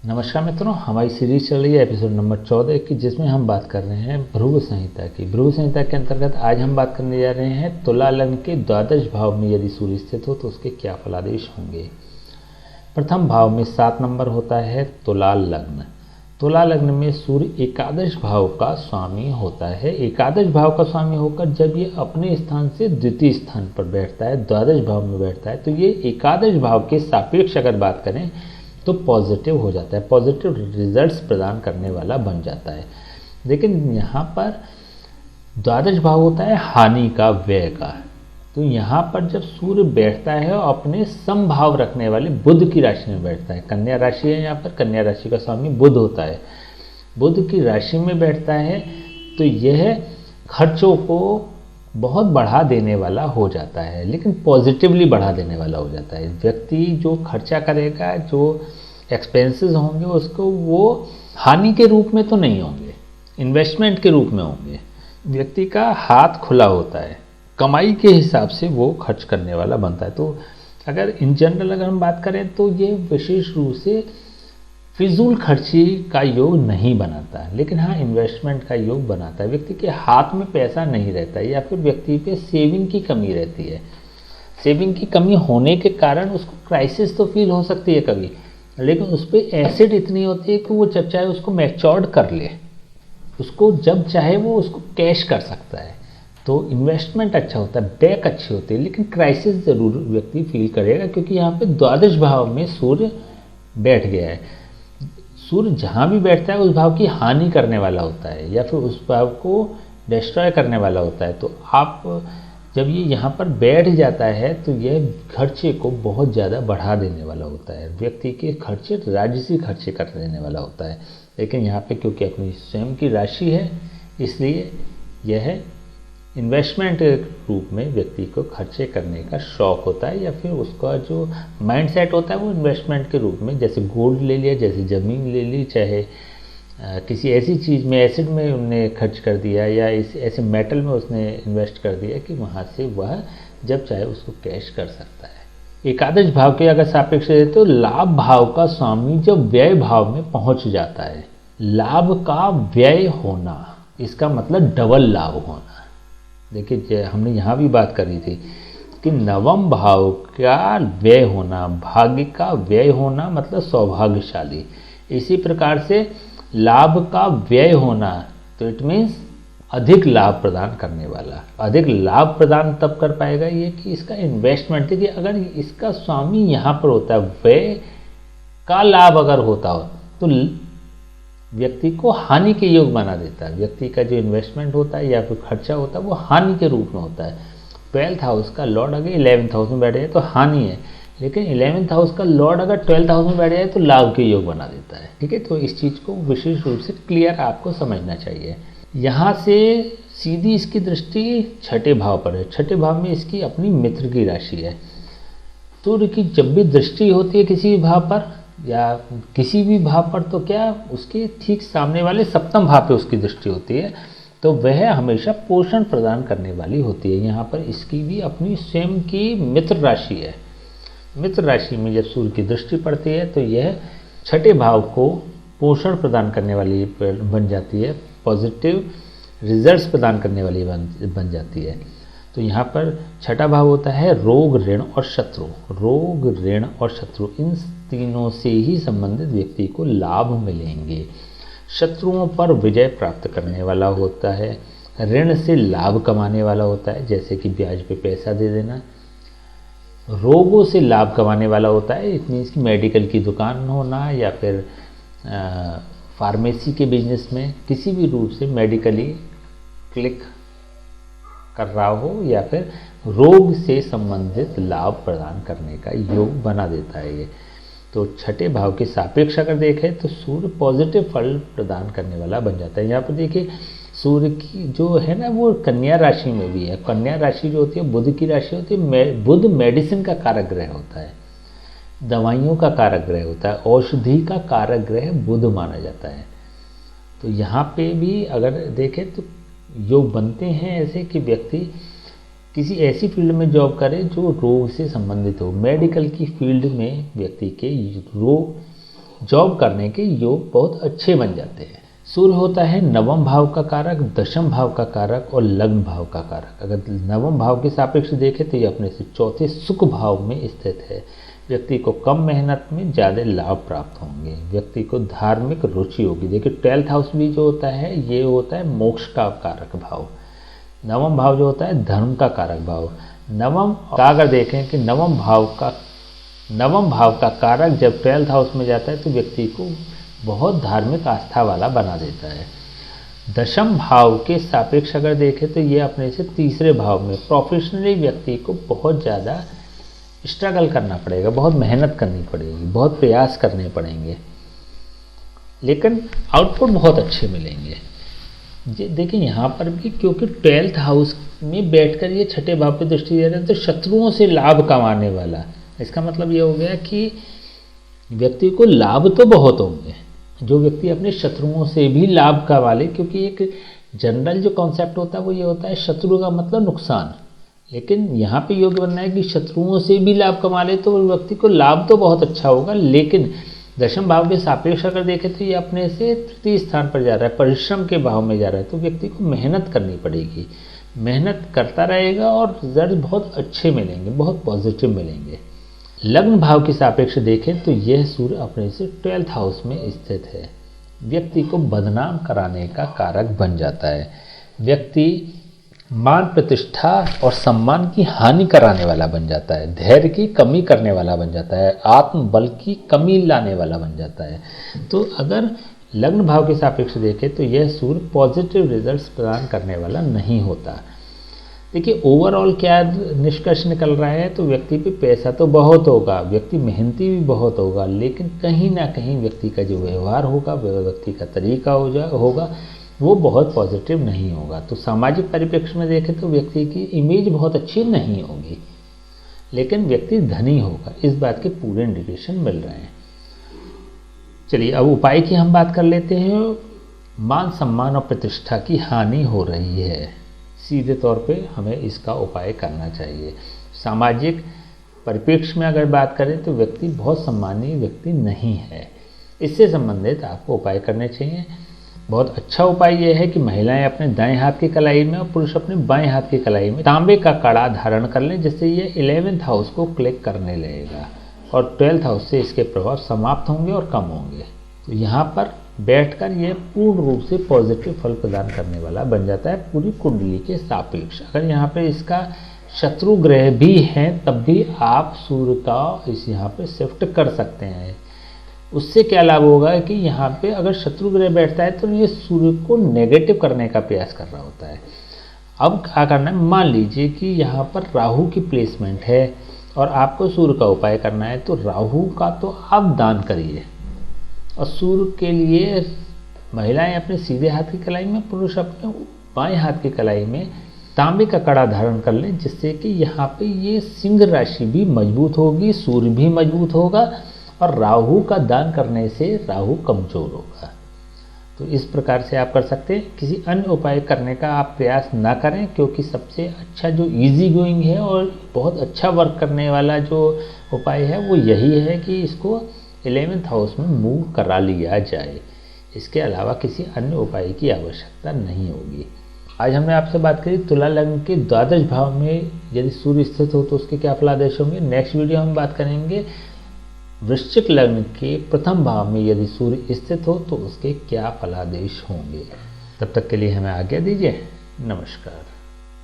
नमस्कार मित्रों, हमारी सीरीज चल रही है एपिसोड नंबर 14 की, जिसमें हम बात कर रहे हैं भृगु संहिता की। भृगु संहिता के अंतर्गत आज हम बात करने जा रहे हैं तुला लग्न के द्वादश भाव में यदि सूर्य स्थित हो तो उसके क्या फलादेश होंगे। प्रथम भाव में 7 नंबर होता है तुला लग्न। तुला लग्न में सूर्य एकादश भाव का स्वामी होता है। एकादश भाव का स्वामी होकर जब ये अपने स्थान से द्वितीय स्थान पर बैठता है, द्वादश भाव में बैठता है, तो ये एकादश भाव के सापेक्ष अगर बात करें तो पॉजिटिव हो जाता है, पॉजिटिव रिजल्ट्स प्रदान करने वाला बन जाता है। लेकिन यहाँ पर द्वादश भाव होता है हानि का, व्यय का। तो यहाँ पर जब सूर्य बैठता है और अपने समभाव रखने वाले बुध की राशि में बैठता है, कन्या राशि है यहाँ पर, कन्या राशि का स्वामी बुध होता है, बुध की राशि में बैठता है, तो यह खर्चों को बहुत बढ़ा देने वाला हो जाता है, लेकिन पॉजिटिवली बढ़ा देने वाला हो जाता है। व्यक्ति जो खर्चा करेगा, जो एक्सपेंसेस होंगे, उसको वो हानि के रूप में तो नहीं होंगे, इन्वेस्टमेंट के रूप में होंगे। व्यक्ति का हाथ खुला होता है, कमाई के हिसाब से वो खर्च करने वाला बनता है। तो अगर इन जनरल अगर हम बात करें तो ये विशेष रूप से फिजूल खर्ची का योग नहीं बनाता, लेकिन हाँ इन्वेस्टमेंट का योग बनाता है। व्यक्ति के हाथ में पैसा नहीं रहता है, या फिर व्यक्ति पे सेविंग की कमी रहती है। सेविंग की कमी होने के कारण उसको क्राइसिस तो फील हो सकती है कभी, लेकिन उस पर एसिड इतनी होती है कि वो जब चाहे उसको मैच्योर्ड कर ले, उसको जब चाहे वो उसको कैश कर सकता है। तो इन्वेस्टमेंट अच्छा होता है, बैक अच्छी होती है, लेकिन क्राइसिस ज़रूर व्यक्ति फील करेगा, क्योंकि यहाँ पे द्वादश भाव में सूर्य बैठ गया है। सूर्य जहाँ भी बैठता है उस भाव की हानि करने वाला होता है, या फिर उस भाव को डिस्ट्रॉय करने वाला होता है। तो आप जब ये यहाँ पर बैठ जाता है तो यह खर्चे को बहुत ज़्यादा बढ़ा देने वाला होता है, व्यक्ति के खर्चे राजसी खर्चे कर देने वाला होता है। लेकिन यहाँ पे क्योंकि अपनी स्वयं की राशि है, इसलिए यह इन्वेस्टमेंट रूप में व्यक्ति को खर्चे करने का शौक़ होता है, या फिर उसका जो माइंडसेट होता है वो इन्वेस्टमेंट के रूप में, जैसे गोल्ड ले लिया, जैसे ज़मीन ले ली, चाहे किसी ऐसी चीज़ में, एसिड में उनने खर्च कर दिया, या इस ऐसे मेटल में उसने इन्वेस्ट कर दिया कि वहाँ से वह जब चाहे उसको कैश कर सकता है। एकादश भाव के अगर सापेक्ष है तो लाभ भाव का स्वामी जब व्यय भाव में पहुँच जाता है, लाभ का व्यय होना, इसका मतलब डबल लाभ होना। देखिए हमने यहाँ भी बात करी थी कि नवम भाव का व्यय होना, भाग्य का व्यय होना मतलब सौभाग्यशाली। इसी प्रकार से लाभ का व्यय होना, तो इट मीन्स अधिक लाभ प्रदान करने वाला। अधिक लाभ प्रदान तब कर पाएगा ये कि इसका इन्वेस्टमेंट, देखिए अगर इसका स्वामी यहाँ पर होता है, व्यय का लाभ अगर होता हो तो व्यक्ति को हानि के योग बना देता है। व्यक्ति का जो इन्वेस्टमेंट होता है या फिर खर्चा होता है वो हानि के रूप में होता है। 12th हाउस का लॉर्ड अगर 11th हाउस में बैठ जाए तो हानि है, लेकिन 11th हाउस का लॉर्ड अगर 12th हाउस में बैठ जाए तो लाभ के योग बना देता है। ठीक है, तो इस चीज़ को विशेष रूप से क्लियर आपको समझना चाहिए। यहाँ से सीधी इसकी दृष्टि छठे भाव पर है। छठे भाव में इसकी अपनी मित्र की राशि है। सूर्य की जब भी दृष्टि होती है किसी भी भाव पर या किसी भी भाव पर, तो क्या उसके ठीक सामने वाले सप्तम भाव पे उसकी दृष्टि होती है, तो वह हमेशा पोषण प्रदान करने वाली होती है। यहाँ पर इसकी भी अपनी स्वयं की मित्र राशि है। मित्र राशि में जब सूर्य की दृष्टि पड़ती है तो यह छठे भाव को पोषण प्रदान करने वाली बन जाती है, पॉजिटिव रिजल्ट्स प्रदान करने वाली बन जाती है। तो यहाँ पर छठा भाव होता है रोग, ऋण और शत्रु। रोग, ऋण और शत्रु, इन तीनों से ही संबंधित व्यक्ति को लाभ मिलेंगे। शत्रुओं पर विजय प्राप्त करने वाला होता है, ऋण से लाभ कमाने वाला होता है, जैसे कि ब्याज पे पैसा दे देना। रोगों से लाभ कमाने वाला होता है, इट मीन्स कि मेडिकल की दुकान होना, या फिर फार्मेसी के बिजनेस में किसी भी रूप से मेडिकली क्लिक कर रहा हो, या फिर रोग से संबंधित लाभ प्रदान करने का योग बना देता है ये। तो छठे भाव के सापेक्ष अगर देखें तो सूर्य पॉजिटिव फल प्रदान करने वाला बन जाता है। यहाँ पर देखिए सूर्य की जो है ना वो कन्या राशि में भी है। कन्या राशि जो होती है बुध की राशि होती है। बुध मेडिसिन का कारक ग्रह होता है, दवाइयों का कारक ग्रह होता है, औषधि का कारक ग्रह बुध माना जाता है। तो यहाँ पे भी अगर देखें तो योग बनते हैं ऐसे कि व्यक्ति किसी ऐसी फील्ड में जॉब करे जो रोग से संबंधित हो। मेडिकल की फील्ड में व्यक्ति के जॉब करने के योग बहुत अच्छे बन जाते हैं। सूर्य होता है नवम भाव का कारक, दशम भाव का कारक और लग्न भाव का कारक। अगर नवम भाव के सापेक्ष देखें तो ये अपने से चौथे सुख भाव में स्थित है। व्यक्ति को कम मेहनत में ज़्यादा लाभ प्राप्त होंगे। व्यक्ति को धार्मिक रुचि होगी। देखिए 12th हाउस भी जो होता है ये होता है मोक्ष का कारक भाव। नवम भाव जो होता है धर्म का कारक भाव। नवम का अगर देखें कि नवम भाव का कारक जब 12th हाउस में जाता है तो व्यक्ति को बहुत धार्मिक आस्था वाला बना देता है। दशम भाव के सापेक्ष अगर देखें तो ये अपने से तीसरे भाव में प्रोफेशनली व्यक्ति को बहुत ज़्यादा स्ट्रगल करना पड़ेगा, बहुत मेहनत करनी पड़ेगी, बहुत प्रयास करने पड़ेंगे, लेकिन आउटपुट बहुत अच्छे मिलेंगे। देखिए यहाँ पर भी क्योंकि 12th हाउस में बैठकर ये छठे भाव पे दृष्टि दे रहे हैं तो शत्रुओं से लाभ कमाने वाला। इसका मतलब ये हो गया कि व्यक्ति को लाभ तो बहुत होंगे। जो व्यक्ति अपने शत्रुओं से भी लाभ कमा ले, क्योंकि एक जनरल जो कॉन्सेप्ट होता है वो ये होता है शत्रु का मतलब नुकसान, लेकिन यहाँ पे योग बनना है कि शत्रुओं से भी लाभ कमा ले तो व्यक्ति को लाभ तो बहुत अच्छा होगा। लेकिन दशम भाव के सापेक्ष अगर देखें तो ये अपने से तृतीय स्थान पर जा रहा है, परिश्रम के भाव में जा रहा है, तो व्यक्ति को मेहनत करनी पड़ेगी। मेहनत करता रहेगा और रिजल्ट बहुत अच्छे मिलेंगे, बहुत पॉजिटिव मिलेंगे। लग्न भाव के सापेक्ष देखें तो यह सूर्य अपने से 12th हाउस में स्थित है। व्यक्ति को बदनाम कराने का कारक बन जाता है। व्यक्ति मान प्रतिष्ठा और सम्मान की हानि कराने वाला बन जाता है। धैर्य की कमी करने वाला बन जाता है। आत्मबल की कमी लाने वाला बन जाता है। तो अगर लग्न भाव के सापेक्ष देखें तो यह सूर्य पॉजिटिव रिजल्ट्स प्रदान करने वाला नहीं होता। देखिए ओवरऑल क्या निष्कर्ष निकल रहा है, तो व्यक्ति पे पैसा तो बहुत होगा, व्यक्ति मेहनती भी बहुत होगा, लेकिन कहीं ना कहीं व्यक्ति का जो व्यवहार होगा, व्यक्ति का तरीका होगा वो बहुत पॉजिटिव नहीं होगा। तो सामाजिक परिप्रेक्ष्य में देखें तो व्यक्ति की इमेज बहुत अच्छी नहीं होगी, लेकिन व्यक्ति धनी होगा, इस बात के पूरे इंडिकेशन मिल रहे हैं। चलिए अब उपाय की हम बात कर लेते हैं। मान सम्मान और प्रतिष्ठा की हानि हो रही है, सीधे तौर पे हमें इसका उपाय करना चाहिए। सामाजिक परिप्रेक्ष्य में अगर बात करें तो व्यक्ति बहुत सम्मानीय व्यक्ति नहीं है, इससे संबंधित आपको उपाय करने चाहिए। बहुत अच्छा उपाय यह है कि महिलाएं अपने दाएं हाथ की कलाई में और पुरुष अपने बाएं हाथ की कलाई में तांबे का कड़ा धारण कर लें, जिससे ये 11th हाउस को क्लिक करने लगेगा और 12th हाउस से इसके प्रभाव समाप्त होंगे और कम होंगे। तो यहाँ पर बैठकर यह पूर्ण रूप से पॉजिटिव फल प्रदान करने वाला बन जाता है पूरी कुंडली के सापेक्ष। अगर यहाँ पे इसका शत्रु ग्रह भी हैं तब भी आप सूर्य का इस यहाँ पे शिफ्ट कर सकते हैं। उससे क्या लाभ होगा कि यहाँ पे अगर शत्रु ग्रह बैठता है तो ये सूर्य को नेगेटिव करने का प्रयास कर रहा होता है। अब क्या करना है, मान लीजिए कि यहाँ पर राहु की प्लेसमेंट है और आपको सूर्य का उपाय करना है, तो राहु का तो आप दान करिए और सूर्य के लिए महिलाएं अपने सीधे हाथ की कलाई में, पुरुष अपने बाएं हाथ की कलाई में तांबे का कड़ा धारण कर लें, जिससे कि यहाँ पे ये सिंह राशि भी मजबूत होगी, सूर्य भी मजबूत होगा और राहु का दान करने से राहु कमजोर होगा। तो इस प्रकार से आप कर सकते हैं। किसी अन्य उपाय करने का आप प्रयास ना करें, क्योंकि सबसे अच्छा जो इजी गोइंग है और बहुत अच्छा वर्क करने वाला जो उपाय है वो यही है कि इसको 11th हाउस में मूव करा लिया जाए। इसके अलावा किसी अन्य उपाय की आवश्यकता नहीं होगी। आज हमने आपसे बात करी तुला लग्न के द्वादश भाव में यदि सूर्य स्थित हो तो उसके क्या फलादेश होंगे। नेक्स्ट वीडियो हम बात करेंगे वृश्चिक लग्न के प्रथम भाव में यदि सूर्य स्थित हो तो उसके क्या फलादेश होंगे। तब तक के लिए हमें आज्ञा दीजिए। नमस्कार।